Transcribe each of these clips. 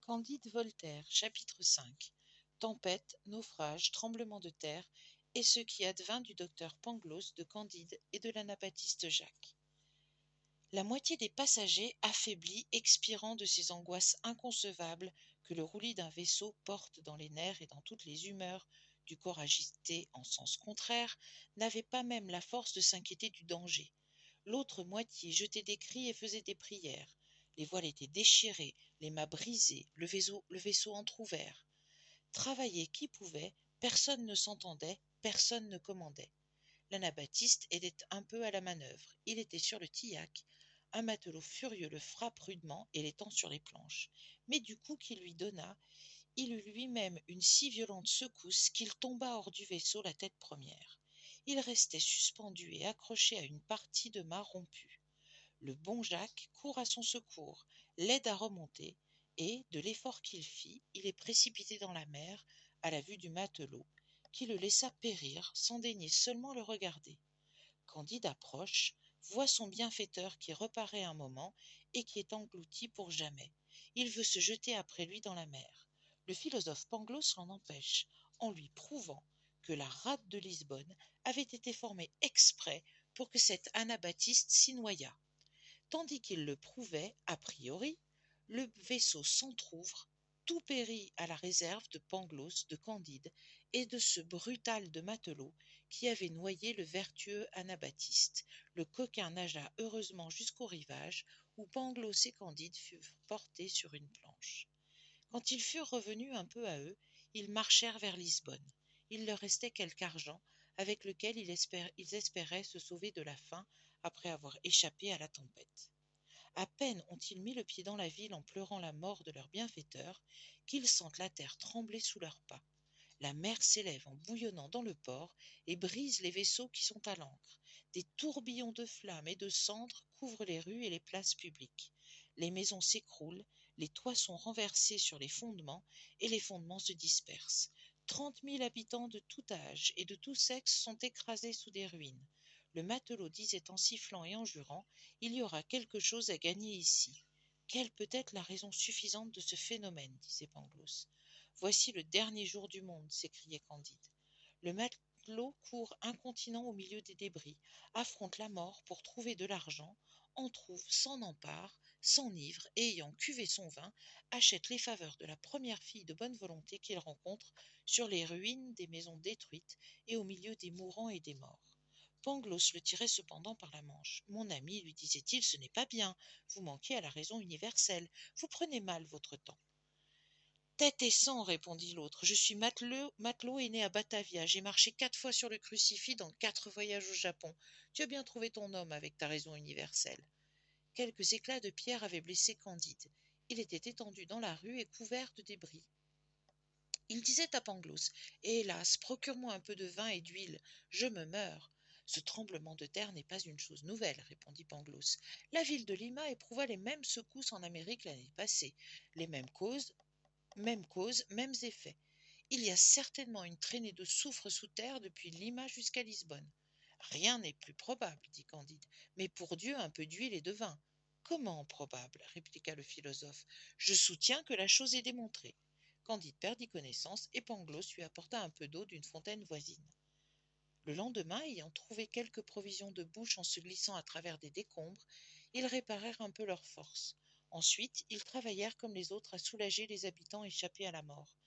Candide Voltaire, chapitre 5. Tempête, naufrage, tremblement de terre, et ce qui advint du docteur Pangloss, de Candide et de l'anabaptiste Jacques. La moitié des passagers, affaiblis, expirant de ces angoisses inconcevables que le roulis d'un vaisseau porte dans les nerfs et dans toutes les humeurs du corps agité en sens contraire, n'avaient pas même la force de s'inquiéter du danger. L'autre moitié jetait des cris et faisait des prières. Les voiles étaient déchirées, les mâts brisés, le vaisseau entr'ouvert. Travailler qui pouvait, personne ne s'entendait, personne ne commandait. L'anabaptiste était un peu à la manœuvre. Il était sur le tillac. Un matelot furieux le frappe rudement et l'étend sur les planches. Mais du coup qu'il lui donna, il eut lui-même une si violente secousse qu'il tomba hors du vaisseau la tête première. Il restait suspendu et accroché à une partie de mât rompu. Le bon Jacques court à son secours, l'aide à remonter, et, de l'effort qu'il fit, il est précipité dans la mer, à la vue du matelot, qui le laissa périr, sans daigner seulement le regarder. Candide approche, voit son bienfaiteur qui reparaît un moment et qui est englouti pour jamais. Il veut se jeter après lui dans la mer. Le philosophe Pangloss l'en empêche, en lui prouvant que la rade de Lisbonne avait été formée exprès pour que cet anabaptiste s'y noyât. Tandis qu'il le prouvait, a priori, le vaisseau s'entr'ouvre, tout périt à la réserve de Pangloss, de Candide et de ce brutal de matelot qui avait noyé le vertueux anabaptiste. Le coquin nagea heureusement jusqu'au rivage, où Pangloss et Candide furent portés sur une planche. Quand ils furent revenus un peu à eux, ils marchèrent vers Lisbonne. Il leur restait quelque argent, avec lequel ils espéraient se sauver de la faim après avoir échappé à la tempête. À peine ont-ils mis le pied dans la ville en pleurant la mort de leur bienfaiteur, qu'ils sentent la terre trembler sous leurs pas. La mer s'élève en bouillonnant dans le port et brise les vaisseaux qui sont à l'ancre. Des tourbillons de flammes et de cendres couvrent les rues et les places publiques. Les maisons s'écroulent, les toits sont renversés sur les fondements et les fondements se dispersent. 30 000 habitants de tout âge et de tout sexe sont écrasés sous des ruines. Le matelot disait en sifflant et en jurant: il y aura quelque chose à gagner ici. Quelle peut être la raison suffisante de ce phénomène, disait Pangloss. Voici le dernier jour du monde, s'écriait Candide. Le matelot court incontinent au milieu des débris, affronte la mort pour trouver de l'argent, en trouve, s'en empare, s'enivre et, ayant cuvé son vin, achète les faveurs de la première fille de bonne volonté qu'il rencontre sur les ruines des maisons détruites et au milieu des mourants et des morts. Pangloss le tirait cependant par la manche. Mon ami, lui disait-il, ce n'est pas bien. Vous manquez à la raison universelle. Vous prenez mal votre temps. Tête et sang, répondit l'autre. Je suis matelot et né à Batavia. J'ai marché 4 fois sur le crucifix dans 4 voyages au Japon. Tu as bien trouvé ton homme avec ta raison universelle. Quelques éclats de pierre avaient blessé Candide. Il était étendu dans la rue et couvert de débris. Il disait à Pangloss: hélas, procure-moi un peu de vin et d'huile, je me meurs. Ce tremblement de terre n'est pas une chose nouvelle, répondit Pangloss. La ville de Lima éprouva les mêmes secousses en Amérique l'année passée. Les mêmes causes, mêmes effets. Il y a certainement une traînée de soufre sous terre depuis Lima jusqu'à Lisbonne. Rien n'est plus probable, dit Candide, mais pour Dieu un peu d'huile et de vin. Comment probable, répliqua le philosophe. Je soutiens que la chose est démontrée. Candide perdit connaissance et Pangloss lui apporta un peu d'eau d'une fontaine voisine. Le lendemain, ayant trouvé quelques provisions de bouche en se glissant à travers des décombres, ils réparèrent un peu leurs forces. Ensuite, ils travaillèrent comme les autres à soulager les habitants échappés à la mort.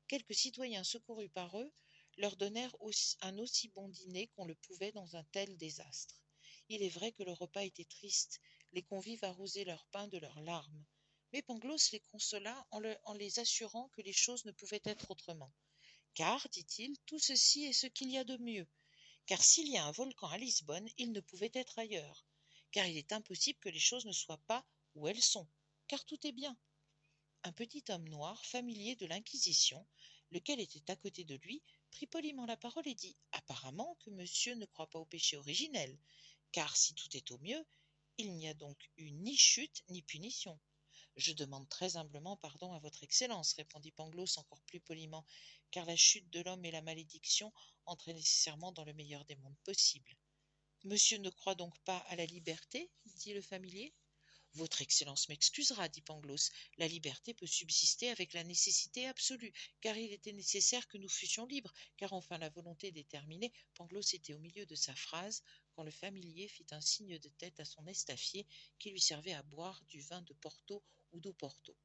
Quelques citoyens secourus par eux leur donnèrent un aussi bon dîner qu'on le pouvait dans un tel désastre. Il est vrai que le repas était triste, les convives arrosaient leur pain de leurs larmes. Mais Pangloss les consola en les assurant que les choses ne pouvaient être autrement. Car, dit-il, tout ceci est ce qu'il y a de mieux. Car s'il y a un volcan à Lisbonne, il ne pouvait être ailleurs. Car il est impossible que les choses ne soient pas où elles sont. Car tout est bien. Un petit homme noir, familier de l'Inquisition, lequel était à côté de lui, prit poliment la parole et dit: apparemment que monsieur ne croit pas au péché originel, car si tout est au mieux, il n'y a donc eu ni chute ni punition. Je demande très humblement pardon à votre Excellence, répondit Pangloss encore plus poliment, car la chute de l'homme et la malédiction entraient nécessairement dans le meilleur des mondes possibles. Monsieur ne croit donc pas à la liberté, dit le familier. Votre Excellence m'excusera, dit Pangloss, la liberté peut subsister avec la nécessité absolue, car il était nécessaire que nous fussions libres, car enfin la volonté déterminée. Pangloss était au milieu de sa phrase, quand le familier fit un signe de tête à son estafier, qui lui servait à boire du vin de Porto ou d'Oporto.